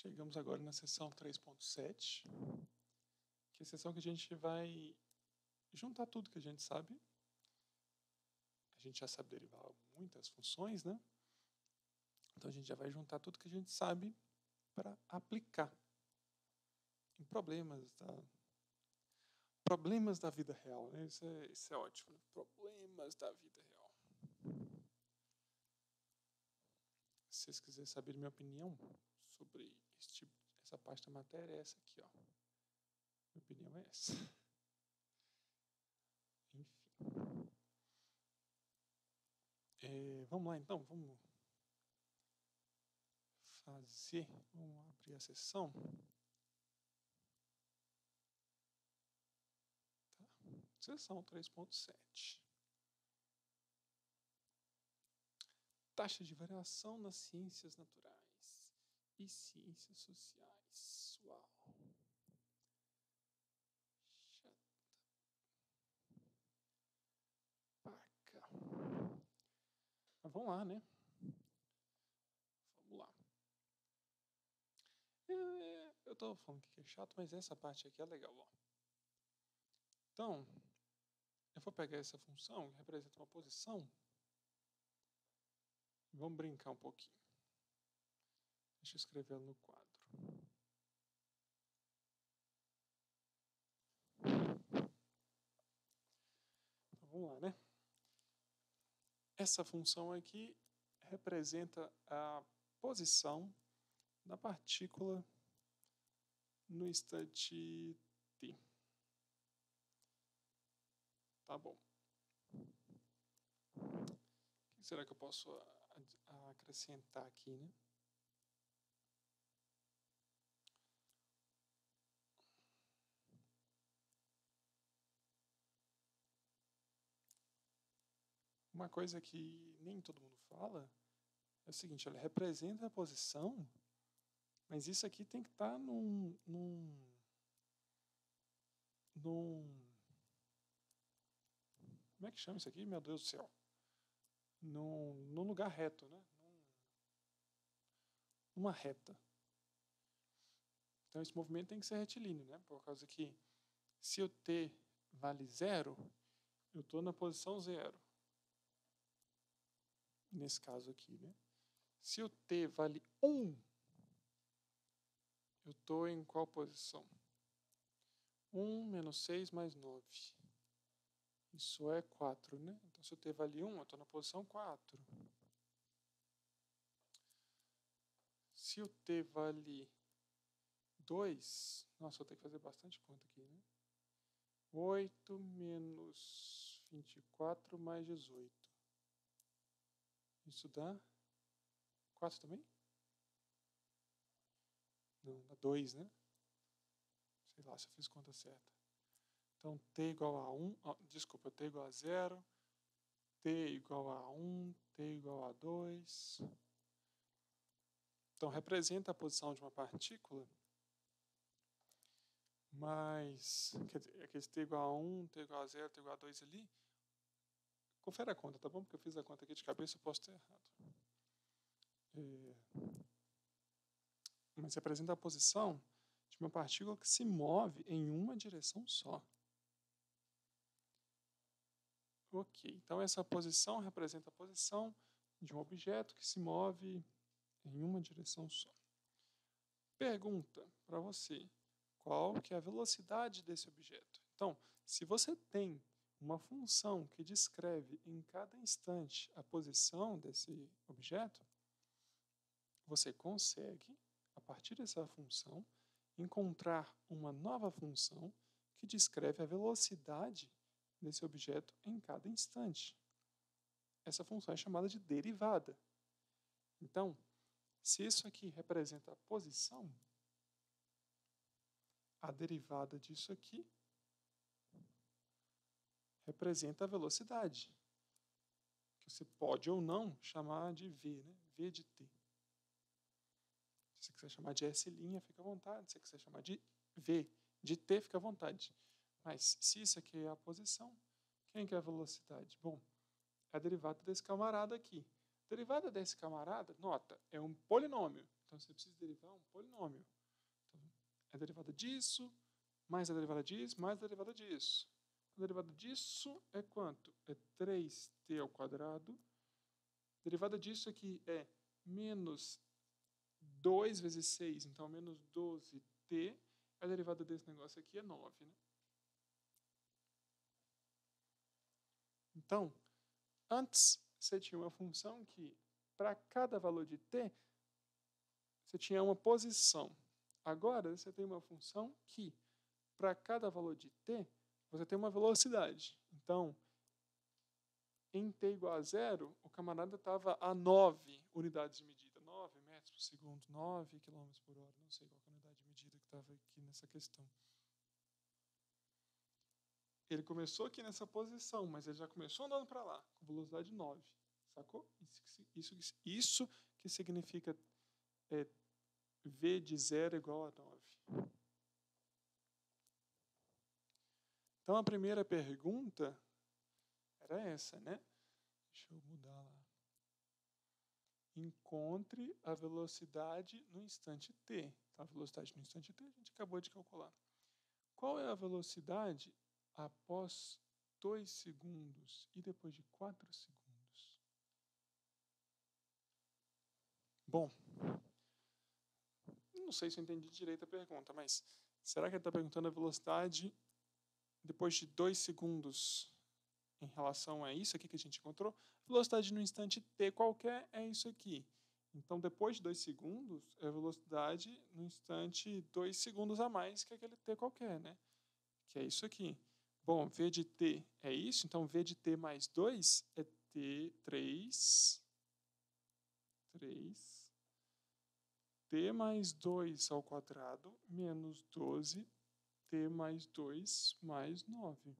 Chegamos agora na seção 3.7, que é a seção que a gente vai juntar tudo que a gente sabe. A gente já sabe derivar muitas funções, né? Então a gente já vai juntar tudo que a gente sabe para aplicar em problemas da vida real, né? Isso é ótimo, né? Problemas da vida real. Se vocês quiserem saber minha opinião sobre essa parte da matéria, é essa aqui, ó. Minha opinião é essa. Enfim. Vamos lá, então. Vamos abrir a sessão. Tá. Seção 3.7. Taxa de variação nas ciências naturais e ciências sociais. Uau. Paca. Mas vamos lá, né? Vamos lá. Eu tô falando que é chato, mas essa parte aqui é legal, ó. Então, eu vou pegar essa função que representa uma posição. Vamos brincar um pouquinho. Deixa eu escrever ela no quadro. Então, vamos lá, né? Essa função aqui representa a posição da partícula no instante t. Tá bom. O que será que eu posso acrescentar aqui, né? Uma coisa que nem todo mundo fala é o seguinte, ela representa a posição, mas isso aqui tem que estar como é que chama isso aqui? Meu Deus do céu. Num lugar reto, né? Numa reta. Então esse movimento tem que ser retilíneo, né? Por causa que se o t vale 0, eu estou na posição 0. Nesse caso aqui, né? Se o t vale 1, eu estou em qual posição? 1 menos 6 mais 9. Isso é 4, né? Então, se o t vale 1, eu estou na posição 4. Se o t vale 2, nossa, eu tenho que fazer bastante conta aqui, né? 8 menos 24 mais 18. Isso dá 4 também? Não, dá 2, né? Sei lá se eu fiz conta certa. Então, t igual a 1, desculpa, t igual a 0, t igual a 1, t igual a 2. Então, representa a posição de uma partícula, mas, quer dizer, aquele t igual a 1, t igual a 0, t igual a 2 ali, confere a conta, tá bom? Porque eu fiz a conta aqui de cabeça, eu posso ter errado. Mas representa a posição de uma partícula que se move em uma direção só. Ok, então essa posição representa a posição de um objeto que se move em uma direção só. Pergunta para você, qual que é a velocidade desse objeto? Então, se você tem uma função que descreve em cada instante a posição desse objeto, você consegue, a partir dessa função, encontrar uma nova função que descreve a velocidade desse objeto em cada instante. Essa função é chamada de derivada. Então, se isso aqui representa a posição, a derivada disso aqui representa a velocidade, que você pode ou não chamar de v, né? V de t. Se você quiser chamar de S', fica à vontade. Se você quiser chamar de v de t, fica à vontade. Mas se isso aqui é a posição, quem que é a velocidade? Bom, é a derivada desse camarada aqui. A derivada desse camarada, nota, é um polinômio. Então, você precisa derivar um polinômio. Então, é a derivada disso, mais a derivada disso, mais a derivada disso. A derivada disso é quanto? É 3t ao quadrado. A derivada disso aqui é menos 2 vezes 6, então menos 12t. A derivada desse negócio aqui é 9, né? Então, antes você tinha uma função que, para cada valor de t, você tinha uma posição. Agora, você tem uma função que, para cada valor de t, você tem uma velocidade. Então, em t igual a 0, o camarada estava a 9 unidades de medida. 9 metros por segundo, 9 quilômetros por hora. Não sei qual é a unidade de medida que estava aqui nessa questão. Ele começou aqui nessa posição, mas ele já começou andando para lá, com velocidade 9. Sacou? Isso que significa v de 0 igual a 9. Então, a primeira pergunta era essa, né? Deixa eu mudar lá. Encontre a velocidade no instante t. Então, a velocidade no instante t a gente acabou de calcular. Qual é a velocidade após 2 segundos e depois de 4 segundos? Bom, não sei se eu entendi direito a pergunta, mas será que ele está perguntando a velocidade depois de 2 segundos em relação a isso aqui que a gente encontrou? Velocidade no instante t qualquer é isso aqui. Então, depois de 2 segundos, é a velocidade no instante 2 segundos a mais que aquele t qualquer, né? Que é isso aqui. Bom, v de t é isso, então v de t mais 2 é t3 t mais 2 ao quadrado menos 12 t mais 2 mais 9.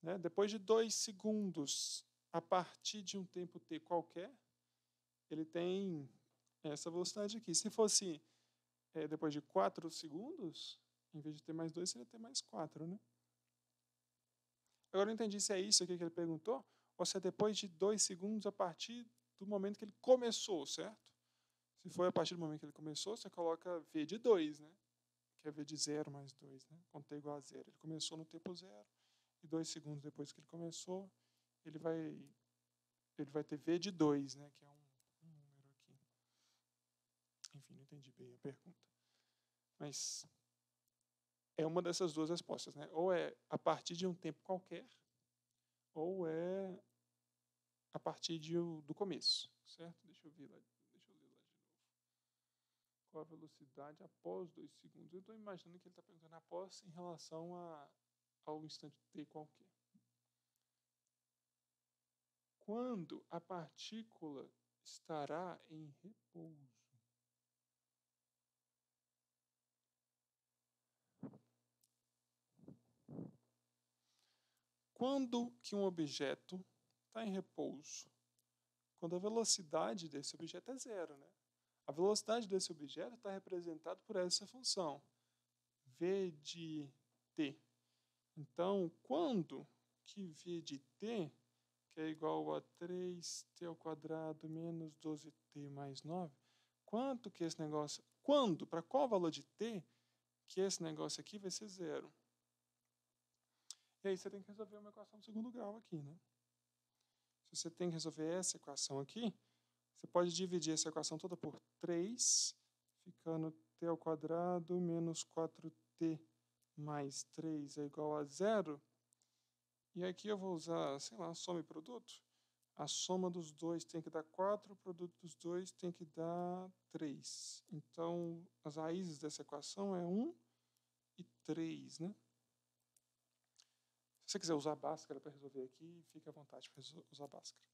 Né? Depois de 2 segundos, a partir de um tempo t qualquer, ele tem essa velocidade aqui. Se fosse depois de 4 segundos, em vez de t mais 2, seria t mais 4, né? Agora eu não entendi se é isso aqui que ele perguntou, ou se é depois de 2 segundos a partir do momento que ele começou, certo? Se for a partir do momento que ele começou, você coloca v de 2, né? Que é v de 0 mais 2, né? Quando t igual a 0. Ele começou no tempo 0, e 2 segundos depois que ele começou, ele vai ter v de 2, né? Que é um número aqui. Enfim, não entendi bem a pergunta. Mas é uma dessas duas respostas, né? Ou é a partir de um tempo qualquer, ou é a partir do começo, certo? Deixa eu ler lá de novo. Qual a velocidade após 2 segundos? Eu estou imaginando que ele está perguntando após em relação ao instante t qualquer. Quando a partícula estará em repouso? Quando que um objeto está em repouso? Quando a velocidade desse objeto é 0, né? A velocidade desse objeto está representada por essa função, v de t. Então, quando que v de t, que é igual a 3t ao quadrado menos 12t mais 9, quanto que esse negócio... Quando? Para qual valor de t que esse negócio aqui vai ser 0? E aí você tem que resolver uma equação de segundo grau aqui, né? Se você tem que resolver essa equação aqui, você pode dividir essa equação toda por 3, ficando t ao quadrado menos 4t mais 3 é igual a 0. E aqui eu vou usar, sei lá, soma e produto. A soma dos dois tem que dar 4, o produto dos dois tem que dar 3. Então, as raízes dessa equação é 1 e 3, né? Se você quiser usar a Bhaskara para resolver aqui, fique à vontade para usar a Bhaskara.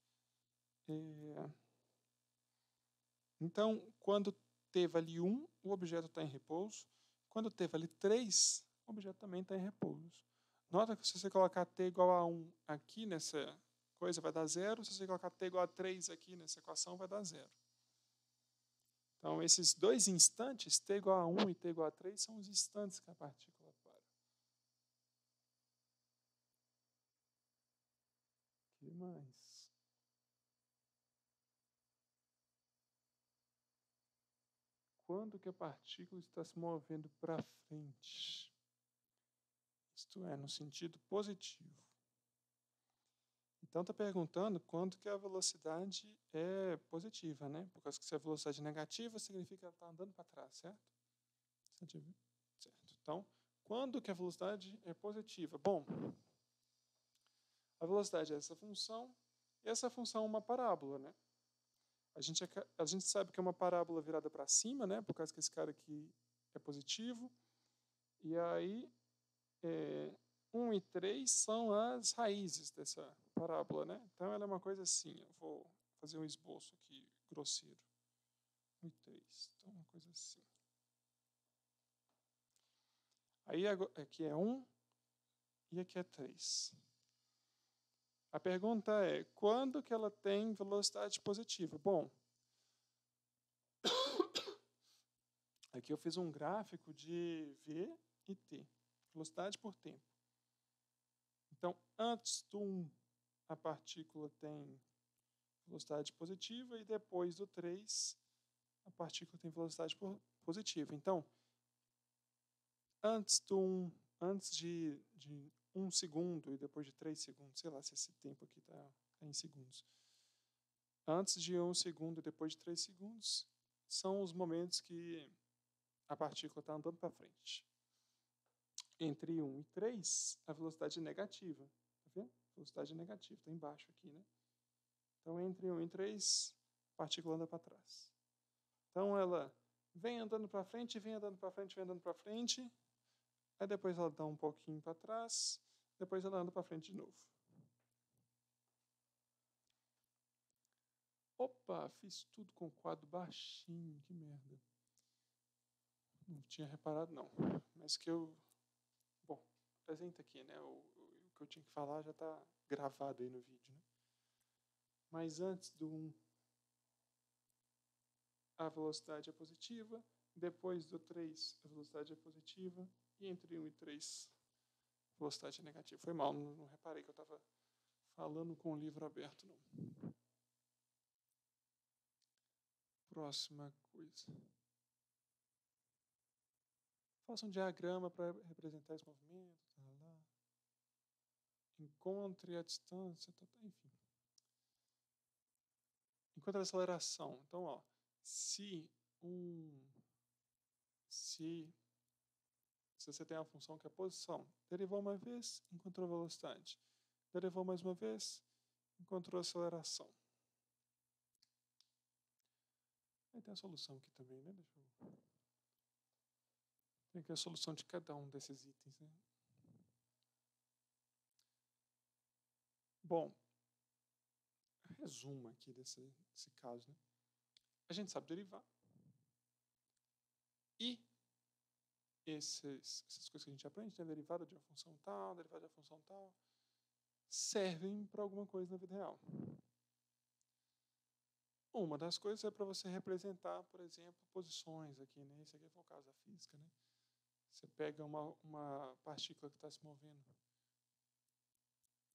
Então, quando t vale 1, o objeto está em repouso. Quando t vale 3, o objeto também está em repouso. Nota que se você colocar t igual a 1 aqui nessa coisa, vai dar 0. Se você colocar t igual a 3 aqui nessa equação, vai dar 0. Então, esses dois instantes, t igual a 1 e t igual a 3, são os instantes que a partícula para. O que mais? quando que a partícula está se movendo para frente. Isto é, no sentido positivo. Então, está perguntando quando que a velocidade é positiva, né? Por causa que se a velocidade é negativa, significa que ela está andando para trás, certo? Certo. Então, quando que a velocidade é positiva? Bom, a velocidade é essa função, e essa função é uma parábola, né? A gente sabe que é uma parábola virada para cima, né? Por causa que esse cara aqui é positivo. E aí, 1 e 3 são as raízes dessa parábola, né? Então, ela é uma coisa assim. Eu vou fazer um esboço aqui, grosseiro. 1 e 3. Então, uma coisa assim. Aí, aqui é 1 e aqui é 3. A pergunta é, quando que ela tem velocidade positiva? Bom, aqui eu fiz um gráfico de V e T, velocidade por tempo. Então, antes do 1, a partícula tem velocidade positiva e depois do 3, a partícula tem velocidade positiva. Então, antes de 1 segundo e depois de 3 segundos, sei lá se esse tempo aqui está em segundos. Antes de 1 segundo e depois de 3 segundos, são os momentos que a partícula está andando para frente. Entre 1 e 3, a velocidade é negativa. Tá vendo? A velocidade é negativa, está embaixo aqui, né? Então, entre 1 e 3, a partícula anda para trás. Então, ela vem andando para frente, vem andando para frente, vem andando para frente. Aí depois ela dá um pouquinho para trás, depois ela anda para frente de novo. Opa, fiz tudo com o quadro baixinho, que merda. Não tinha reparado não, mas que eu... Bom, apresenta aqui, né? O que eu tinha que falar já está gravado aí no vídeo, né? Mas antes do 1, a velocidade é positiva, depois do 3, a velocidade é positiva, e entre 1 e 3, a velocidade é negativa. Foi mal, não reparei que eu estava falando com o livro aberto, não. Próxima coisa. Faça um diagrama para representar esse movimento. Encontre a distância, enfim. Encontre a aceleração. Então, ó, se você tem a função que é a posição, derivou uma vez, encontrou a velocidade. Derivou mais uma vez, encontrou a aceleração. Aí tem a solução aqui também, né? Deixa eu... Tem aqui a solução de cada um desses itens, né? Bom, resumo aqui desse caso, né? A gente sabe derivar. E essas coisas que a gente aprende, né? Derivada de uma função tal, derivada de uma função tal, servem para alguma coisa na vida real. Uma das coisas é para você representar, por exemplo, posições aqui, né? Esse aqui é o caso da física, né? Você pega uma partícula que está se movendo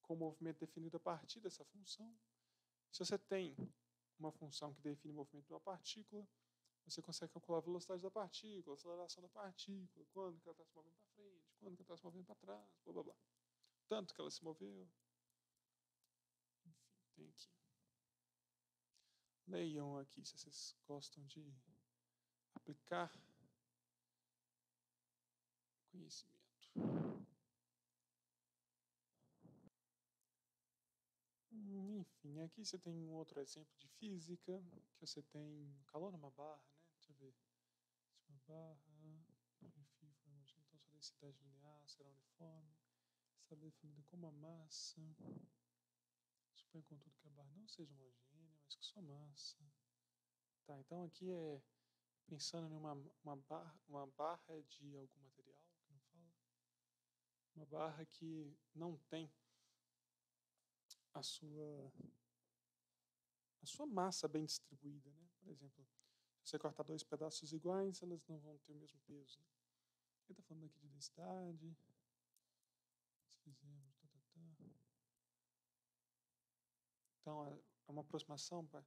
com o movimento definido a partir dessa função. Se você tem uma função que define o movimento de uma partícula, você consegue calcular a velocidade da partícula, a aceleração da partícula, quando que ela está se movendo para frente, quando que ela está se movendo para trás, blá blá blá. Tanto que ela se moveu. Enfim, tem aqui. Leiam aqui se vocês gostam de aplicar conhecimento. Enfim, aqui você tem um outro exemplo de física, que você tem calor numa barra, né? Deixa eu ver. Se uma barra, enfim, então sua densidade linear será uniforme, será definida como a massa. Suponha, contudo, que a barra não seja homogênea, mas que sua massa. Tá, então aqui é pensando em uma barra de algum material, que não fala. Uma barra que não tem a sua massa bem distribuída, né? Por exemplo, se você cortar 2 pedaços iguais, elas não vão ter o mesmo peso. Né? Ele está falando aqui de densidade. Fizemos. Então, é uma aproximação para...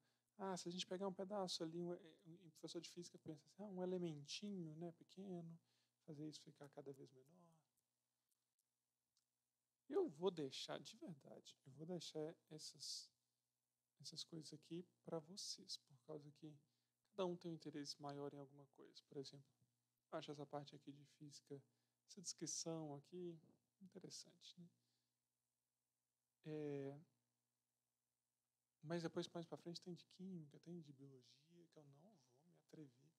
se a gente pegar um pedaço ali, o professor de física pensa assim, um elementinho, né, pequeno, fazer isso ficar cada vez menor. Eu vou deixar, de verdade, eu vou deixar essas coisas aqui para vocês, por causa que cada um tem um interesse maior em alguma coisa. Por exemplo, eu acho essa parte aqui de física, essa descrição aqui, interessante, né? Mas depois, mais para frente, tem de química, tem de biologia, que eu não vou me atrever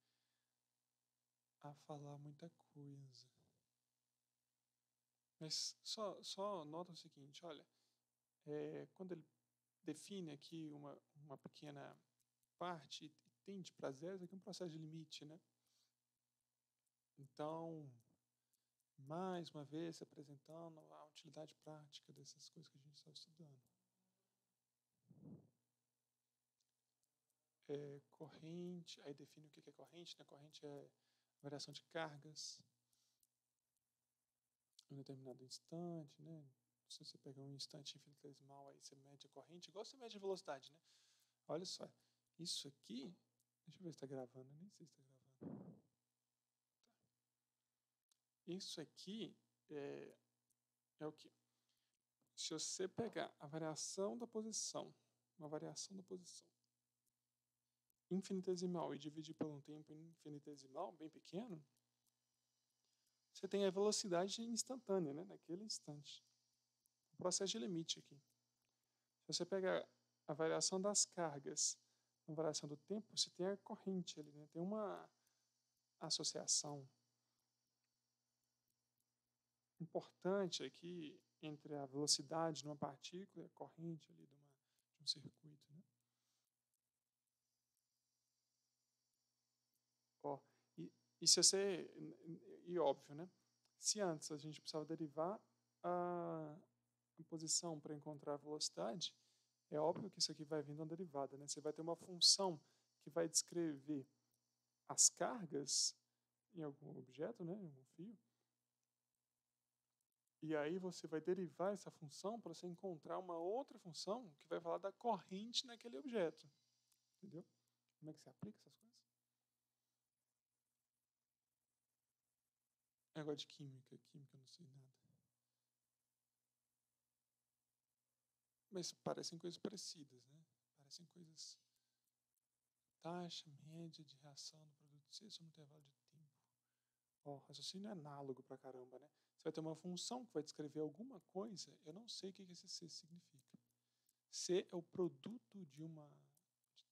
a falar muita coisa. Mas só nota o seguinte, olha, quando ele define aqui uma pequena parte e tende para zero, isso aqui é um processo de limite, né? Então, mais uma vez, apresentando a utilidade prática dessas coisas que a gente está estudando. Corrente, aí define o que é corrente, né? Corrente é variação de cargas em um determinado instante, né? Se você pegar um instante infinitesimal, aí você mede a corrente, igual você mede a velocidade, né? Olha só, isso aqui, deixa eu ver se está gravando, nem sei se está gravando. Tá. Isso aqui é o quê? Se você pegar a variação da posição, uma variação da posição infinitesimal e dividir por um tempo infinitesimal, bem pequeno, você tem a velocidade instantânea, né, naquele instante. O processo de limite aqui. Se você pegar a variação das cargas, a variação do tempo, você tem a corrente ali, né? Tem uma associação importante aqui entre a velocidade de uma partícula e a corrente ali de um circuito, né? Ó, e se você, e óbvio, né? Se antes a gente precisava derivar a posição para encontrar a velocidade, é óbvio que isso aqui vai vindo uma derivada, né? Você vai ter uma função que vai descrever as cargas em algum objeto, né? Em algum fio. E aí você vai derivar essa função para você encontrar uma outra função que vai falar da corrente naquele objeto. Entendeu? Como é que você aplica essas coisas? Negócio de química. Química eu não sei nada. Mas parecem coisas parecidas, né? Parecem coisas... Taxa média de reação do produto C sobre um intervalo de tempo. Ó, raciocínio é análogo pra caramba, né? Você vai ter uma função que vai descrever alguma coisa, eu não sei o que esse C significa. C é o produto de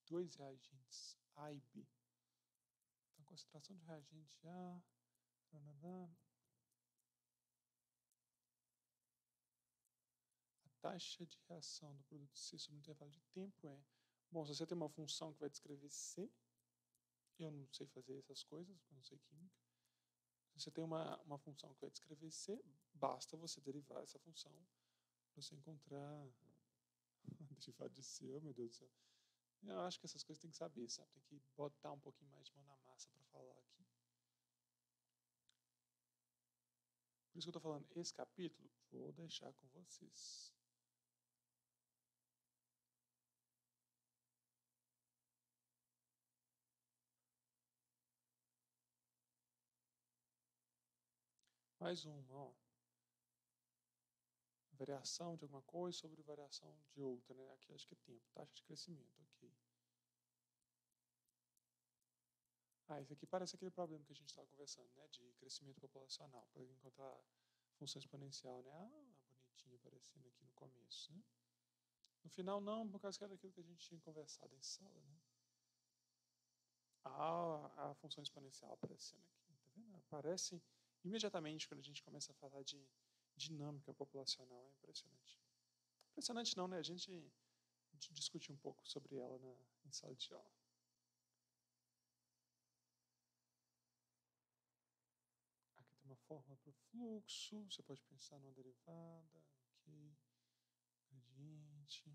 dois reagentes, A e B. Então, concentração de reagente A, a taxa de reação do produto C sobre um intervalo de tempo é... Bom, se você tem uma função que vai descrever C, eu não sei fazer essas coisas, eu não sei química. Se você tem uma função que vai descrever C, basta você derivar essa função para você encontrar derivado de C, oh, meu Deus do céu. Eu acho que essas coisas tem que saber, sabe? Tem que botar um pouquinho mais de mão na massa para falar aqui. Por isso que eu estou falando, esse capítulo, vou deixar com vocês. Mais uma, ó. Variação de alguma coisa sobre variação de outra, né? Aqui acho que é tempo, taxa de crescimento, ok. Esse aqui parece aquele problema que a gente estava conversando, né? De crescimento populacional, para encontrar função exponencial, né? Bonitinha aparecendo aqui no começo, né? No final não, por causa que era aquilo que a gente tinha conversado em sala, né? A função exponencial aparecendo aqui, tá vendo? Aparece imediatamente quando a gente começa a falar de dinâmica populacional, é impressionante. Impressionante não, né? A gente discutiu um pouco sobre ela em sala de aula. Aqui tem uma fórmula para o fluxo, você pode pensar numa derivada, ok, gradiente,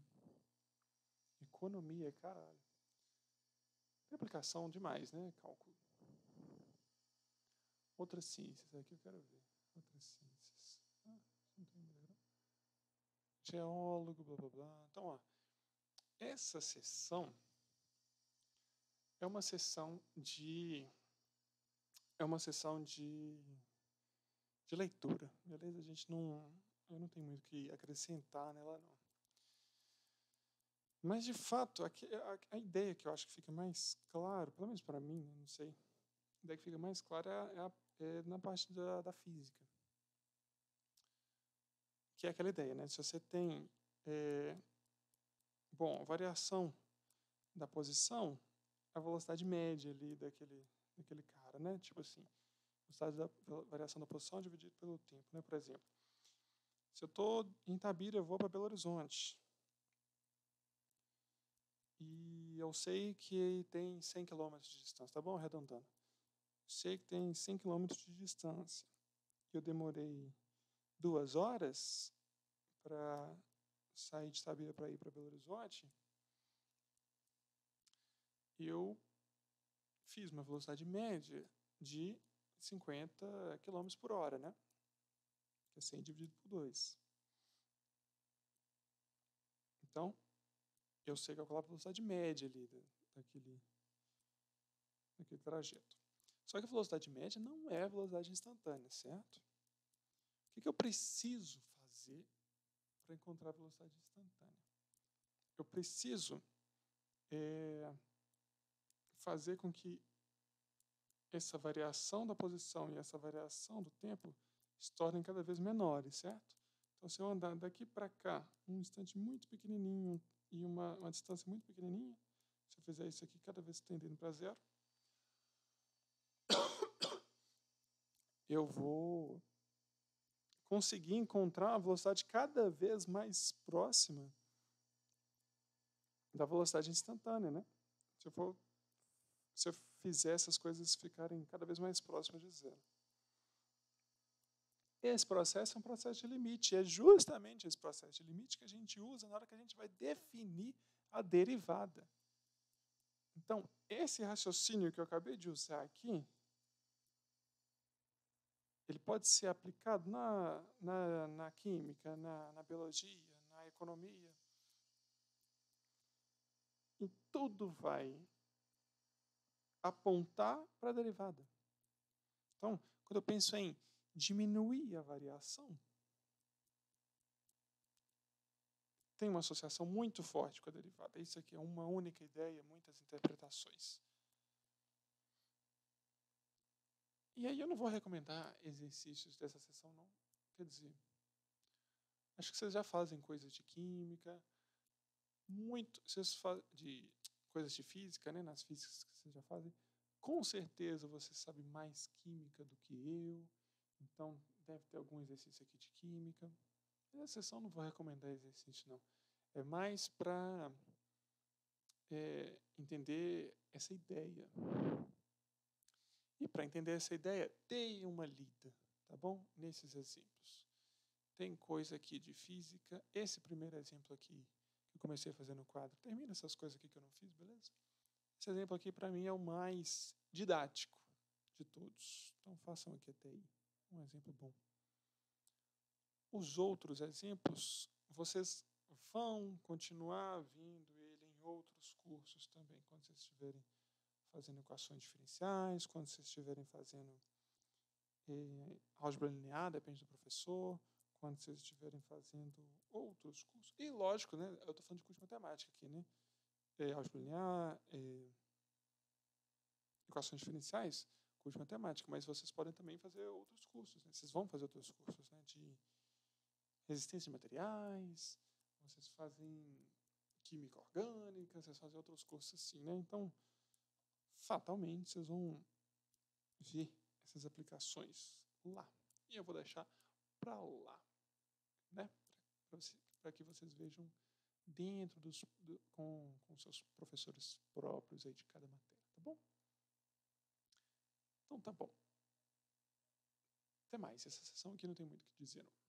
economia, caralho. Tem aplicação demais, né? Cálculo. Outras ciências, aqui eu quero ver. Outras ciências. Não tem melhor. Geólogo, blá blá blá. Então, ó, essa sessão é uma sessão de é uma sessão de leitura, beleza? Eu não tenho muito o que acrescentar nela, não. Mas, de fato, a ideia que eu acho que fica mais claro, pelo menos para mim, né, não sei, a ideia que fica mais clara é na parte da física. Que é aquela ideia, né? Se você tem, a variação da posição, a velocidade média ali daquele cara, né? Tipo assim, velocidade da variação da posição dividido pelo tempo, né? Por exemplo, se eu estou em Itabira, eu vou para Belo Horizonte. E eu sei que tem 100 km de distância, tá bom? Arredondando. Sei que tem 100 km de distância. Eu demorei 2 horas para sair de Itabira para ir para Belo Horizonte. Eu fiz uma velocidade média de 50 km por hora, né? Que é 100 dividido por 2. Então, eu sei calcular a velocidade média ali daquele trajeto. Só que a velocidade média não é a velocidade instantânea, certo? O que eu preciso fazer para encontrar a velocidade instantânea? Eu preciso fazer com que essa variação da posição e essa variação do tempo se tornem cada vez menores, certo? Então, se eu andar daqui para cá, um instante muito pequenininho e uma distância muito pequenininha, se eu fizer isso aqui cada vez tendendo para zero, eu vou conseguir encontrar a velocidade cada vez mais próxima da velocidade instantânea, né? Se eu fizer essas coisas ficarem cada vez mais próximas de zero. Esse processo é um processo de limite. É justamente esse processo de limite que a gente usa na hora que a gente vai definir a derivada. Então, esse raciocínio que eu acabei de usar aqui, ele pode ser aplicado na química, na biologia, na economia. E tudo vai apontar para a derivada. Então, quando eu penso em diminuir a variação, tem uma associação muito forte com a derivada. Isso aqui é uma única ideia, muitas interpretações. E aí eu não vou recomendar exercícios dessa sessão, não. Quer dizer, acho que vocês já fazem coisas de química, de coisas de física, né? Nas físicas que vocês já fazem. Com certeza você sabe mais química do que eu, então deve ter algum exercício aqui de química. Nessa sessão não vou recomendar exercício, não. É mais para entender essa ideia. E para entender essa ideia, dê uma lida, tá bom? Nesses exemplos. Tem coisa aqui de física. Esse primeiro exemplo aqui, que eu comecei a fazer no quadro, termina essas coisas aqui que eu não fiz, beleza? Esse exemplo aqui, para mim, é o mais didático de todos. Então, façam aqui até aí. Um exemplo bom. Os outros exemplos, vocês vão continuar vendo ele em outros cursos também, quando vocês estiverem fazendo equações diferenciais, quando vocês estiverem fazendo álgebra linear, depende do professor, quando vocês estiverem fazendo outros cursos. E lógico, né, eu estou falando de curso de matemática aqui, né? Álgebra linear, equações diferenciais, curso de matemática, mas vocês podem também fazer outros cursos, né? Vocês vão fazer outros cursos, né, de resistência de materiais, vocês fazem química orgânica, vocês fazem outros cursos assim, né? Então, fatalmente, vocês vão ver essas aplicações lá. E eu vou deixar para lá, né? Para que vocês vejam dentro com seus professores próprios aí de cada matéria, tá bom? Então, tá bom. Até mais. Essa sessão aqui não tem muito o que dizer, não.